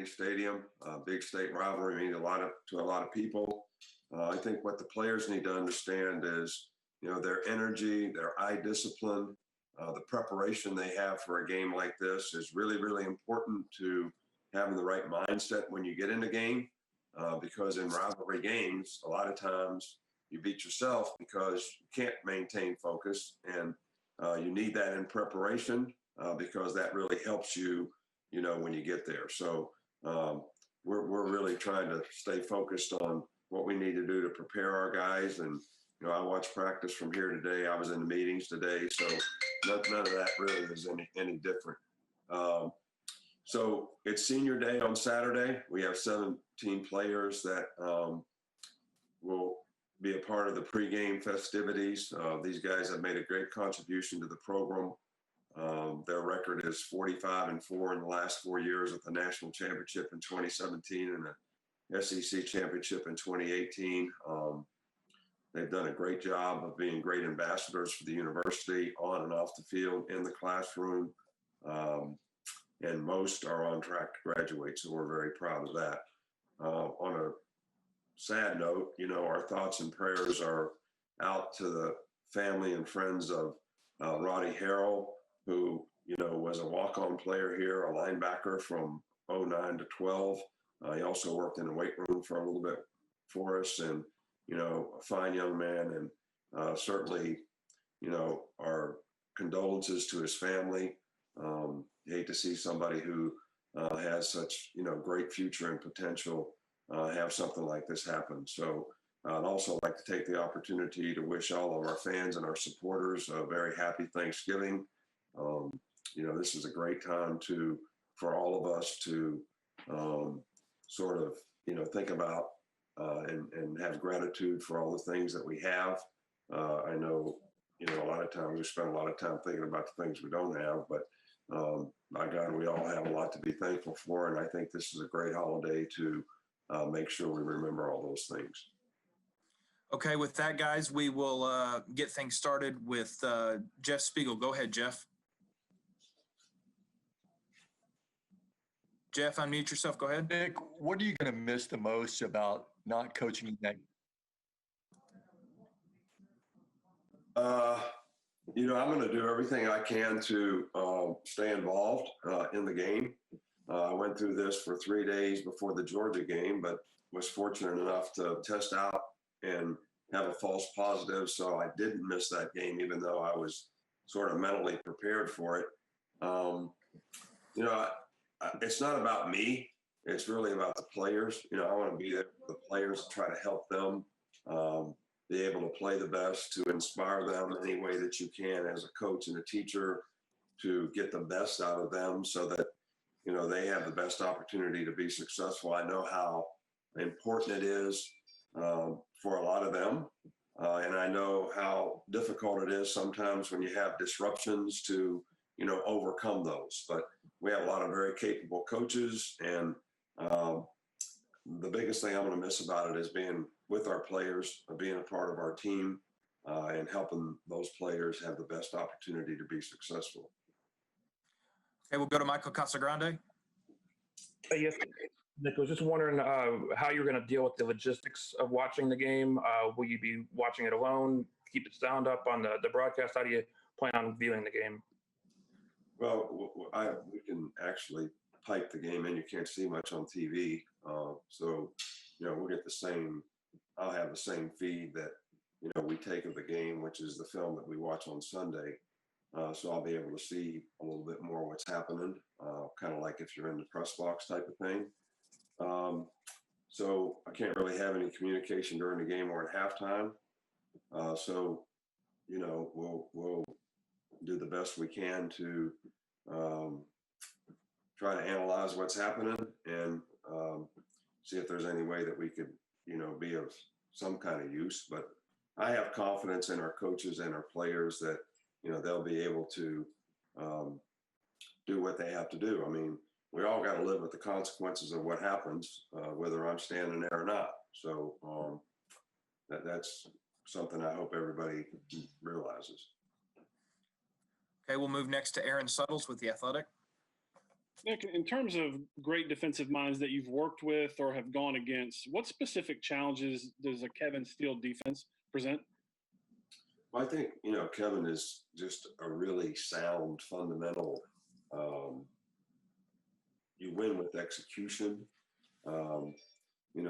stadium, big state rivalry, means to a lot of people. I think what the players need to understand is, their energy, their eye discipline, the preparation they have for a game like this is really, really important to having the right mindset when you get in the game. Because in rivalry games, a lot of times you beat yourself because you can't maintain focus, and you need that in preparation because that really helps you, when you get there. So we're really trying to stay focused on what we need to do to prepare our guys. And, I watched practice from here today. I was in the meetings today, so none of that really is any different. So it's senior day on Saturday. We have 17 players that will be a part of the pregame festivities. These guys have made a great contribution to the program. Their record is 45-4 in the last 4 years at the national championship in 2017 and the SEC championship in 2018. They've done a great job of being great ambassadors for the university on and off the field, in the classroom. And most are on track to graduate, so we're very proud of that. On a sad note, our thoughts and prayers are out to the family and friends of Roddy Harrell, who, was a walk-on player here, a linebacker from 09 to 12. He also worked in the weight room for a little bit for us, and, a fine young man, and certainly, our condolences to his family. Hate to see somebody who has such, great future and potential have something like this happen. So I'd also like to take the opportunity to wish all of our fans and our supporters a very happy Thanksgiving. This is a great time for all of us to sort of, think about and have gratitude for all the things that we have. I know, a lot of times we spend a lot of time thinking about the things we don't have, but by God, we all have a lot to be thankful for. And I think this is a great holiday to make sure we remember all those things. Okay, with that, guys, we will get things started with Jeff Spiegel. Go ahead, Jeff. Jeff, unmute yourself. Go ahead. Nick, what are you going to miss the most about not coaching that? I'm going to do everything I can to stay involved in the game. I went through this for 3 days before the Georgia game, but was fortunate enough to test out and have a false positive. So I didn't miss that game, even though I was sort of mentally prepared for it. It's not about me. It's really about the players. I want to be there for the players to try to help them be able to play the best, to inspire them any way that you can as a coach and a teacher, to get the best out of them so that, they have the best opportunity to be successful. I know how important it is for a lot of them. And I know how difficult it is sometimes when you have disruptions to, overcome those. But we have a lot of very capable coaches, and the biggest thing I'm going to miss about it is being with our players, being a part of our team, and helping those players have the best opportunity to be successful. Okay, we'll go to Michael Casagrande. Yes, Nick, I was just wondering how you're going to deal with the logistics of watching the game. Will you be watching it alone, keep the sound up on the broadcast? How do you plan on viewing the game? Well, we can actually pipe the game in. You can't see much on TV. So, we'll get the same, I'll have the same feed that, we take of the game, which is the film that we watch on Sunday. So I'll be able to see a little bit more what's happening, kind of like if you're in the press box type of thing. So I can't really have any communication during the game or at halftime. So, we'll do the best we can to try to analyze what's happening and see if there's any way that we could, be of some kind of use. But I have confidence in our coaches and our players that, they'll be able to do what they have to do. I mean, we all got to live with the consequences of what happens, whether I'm standing there or not. So that's something I hope everybody realizes. Okay, we'll move next to Aaron Suttles with The Athletic. Nick, in terms of great defensive minds that you've worked with or have gone against, what specific challenges does a Kevin Steele defense present? Well, I think, Kevin is just a really sound fundamental. You win with execution.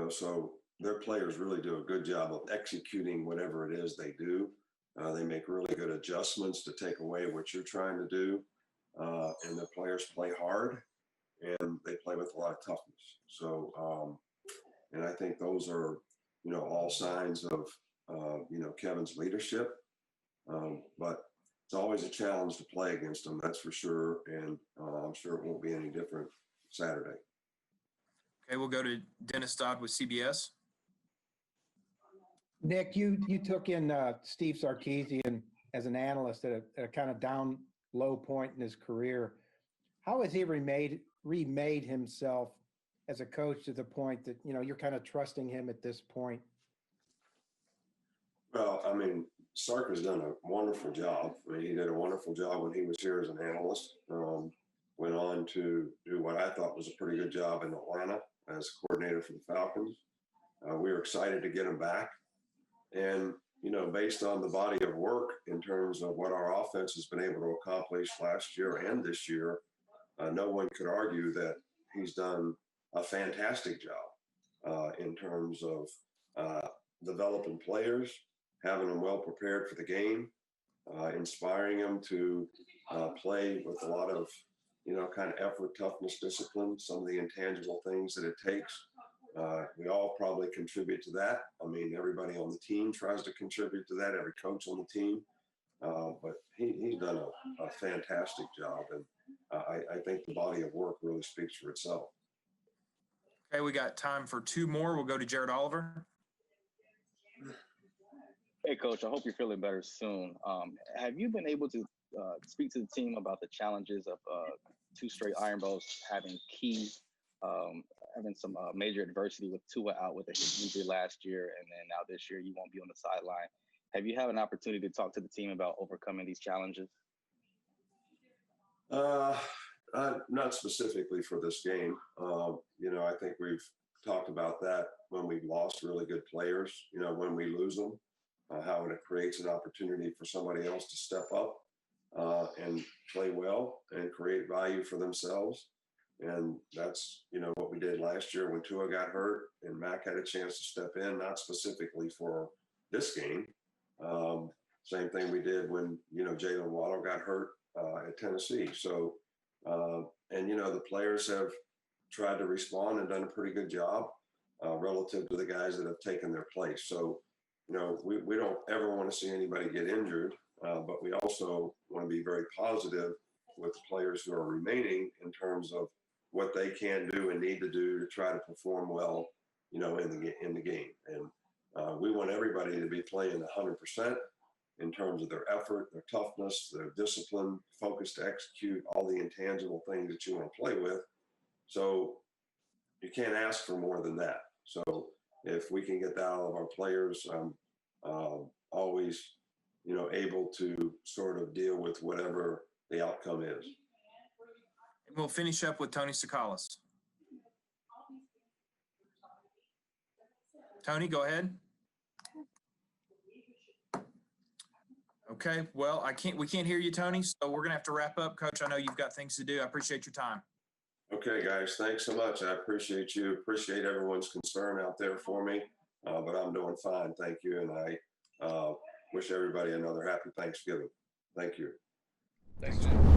So their players really do a good job of executing whatever it is they do. They make really good adjustments to take away what you're trying to do. And the players play hard and they play with a lot of toughness. So, and I think those are, all signs of, Kevin's leadership. But it's always a challenge to play against them, that's for sure. And I'm sure it won't be any different Saturday. Okay, we'll go to Dennis Dodd with CBS. Nick, you took in Steve Sarkisian as an analyst at a kind of down low point in his career. How has he remade himself as a coach to the point that, you're kind of trusting him at this point? Well, I mean, Sark has done a wonderful job. I mean, he did a wonderful job when he was here as an analyst. Went on to do what I thought was a pretty good job in Atlanta as coordinator for the Falcons. We were excited to get him back. And, based on the body of work in terms of what our offense has been able to accomplish last year and this year, no one could argue that he's done a fantastic job in terms of developing players, having them well prepared for the game, inspiring them to play with a lot of, kind of effort, toughness, discipline, some of the intangible things that it takes. We all probably contribute to that. I mean, everybody on the team tries to contribute to that, every coach on the team. But he's done a fantastic job. And I think the body of work really speaks for itself. Okay, we got time for two more. We'll go to Jared Oliver. Hey, Coach, I hope you're feeling better soon. Have you been able to speak to the team about the challenges of 2 straight Iron Bowls having having some major adversity with Tua out with a hip injury last year, and then now this year you won't be on the sideline? Have you had an opportunity to talk to the team about overcoming these challenges? Not specifically for this game. I think we've talked about that when we've lost really good players, when we lose them, how it creates an opportunity for somebody else to step up and play well and create value for themselves. And that's, what we did last year when Tua got hurt and Mac had a chance to step in, not specifically for this game. Same thing we did when, Jalen Waddle got hurt at Tennessee. So, the players have tried to respond and done a pretty good job relative to the guys that have taken their place. So, we don't ever want to see anybody get injured, but we also want to be very positive with the players who are remaining in terms of what they can do and need to do to try to perform well, in the game. And we want everybody to be playing 100% in terms of their effort, their toughness, their discipline, focus to execute all the intangible things that you want to play with. So you can't ask for more than that. So if we can get that out of our players, always, able to sort of deal with whatever the outcome is. And we'll finish up with Tony Tsoukalas. Tony, go ahead. Okay, well, we can't hear you, Tony, so we're going to have to wrap up. Coach, I know you've got things to do. I appreciate your time. Okay, guys, thanks so much. I appreciate you. Appreciate everyone's concern out there for me, but I'm doing fine. Thank you. And I wish everybody another happy Thanksgiving. Thank you. Thanks, Jim.